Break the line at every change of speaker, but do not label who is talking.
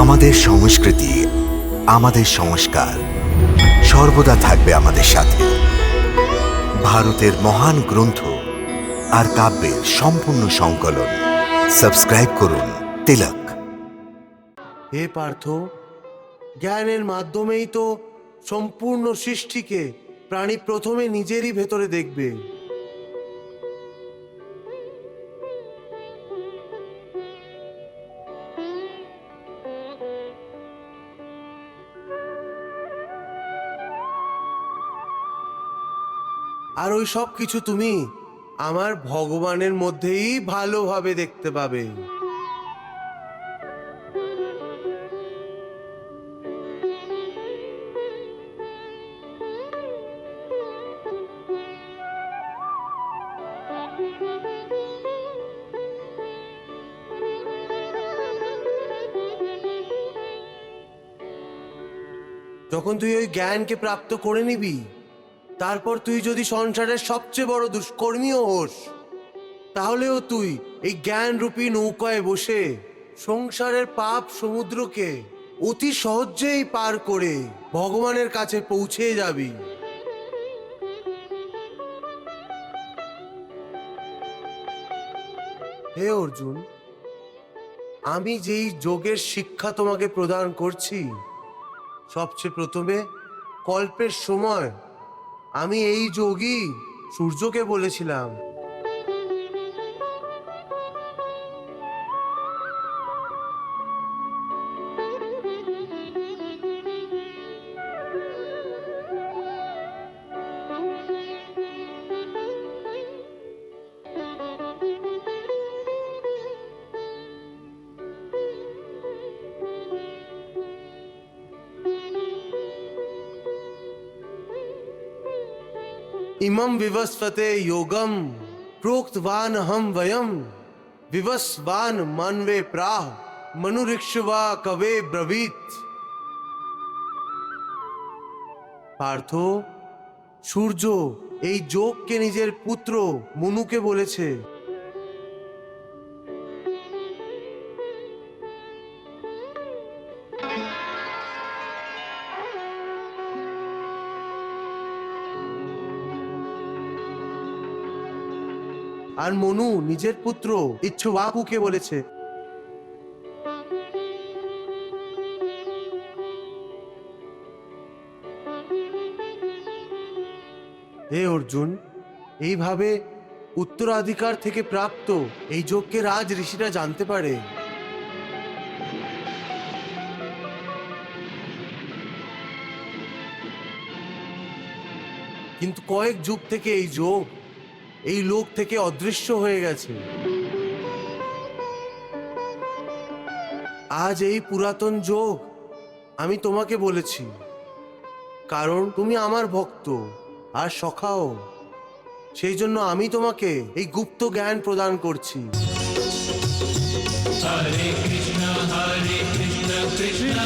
আমাদের সংস্কৃতি, আমাদের সংস্কার সর্বদা থাকবে আমাদের সাথে। ভারতের মহান গ্রন্থ আর কাব্যের সম্পূর্ণ সংকলন। সাবস্ক্রাইব করুন তিলক।
হে পার্থ, জ্ঞানের মাধ্যমেই তো সম্পূর্ণ সৃষ্টিকে প্রাণী প্রথমে নিজেরই ভেতরে দেখবে। আর ওই সব কিছু তুমি আমার ভগবানের মধ্যেই ভালোভাবে দেখতে পাবে। যখন তুই ওই জ্ঞানকে প্রাপ্ত করে নিবি, তারপর তুই যদি সংসারের সবচেয়ে বড় দুষ্কর্মীও হোস, তাহলেও তুই এই জ্ঞানরূপী নৌকায় বসে সংসারের পাপ সমুদ্রকে অতি সহজেই পার করে ভগবানের কাছে পৌঁছে যাবি। হে অর্জুন, আমি যেই যোগের শিক্ষা তোমাকে প্রদান করছি, সবচেয়ে প্রথমে কল্পের সময় আমি এই যোগই সূর্যকে বলেছিলাম। इमं विवस्वते योगम प्रोक्तवान हम वयम विवस्वान मानवे प्राह मनुरिक्षवा कवे ब्रवीत। পার্থ, সূর্য এই যোগকে নিজের পুত্র মনুকে বলেছে। আর মনু নিজের পুত্র ইচ্ছবাকুকে বলেছে। হে অর্জুন, এইভাবে উত্তরাধিকার থেকে প্রাপ্ত এই যোগকে রাজ ঋষিরা জানতে পারে। কিন্তু কয়েক যুগ থেকে এই যোগ এই লোক থেকে অদৃশ্য হয়ে গেছে। আজ এই পুরাতন যোগ আমি তোমাকে বলেছি, কারণ তুমি আমার ভক্ত আর সখাও। সেই জন্য আমি তোমাকে এই গুপ্ত জ্ঞান প্রদান করছি।
হরে কৃষ্ণ কৃষ্ণ কৃষ্ণ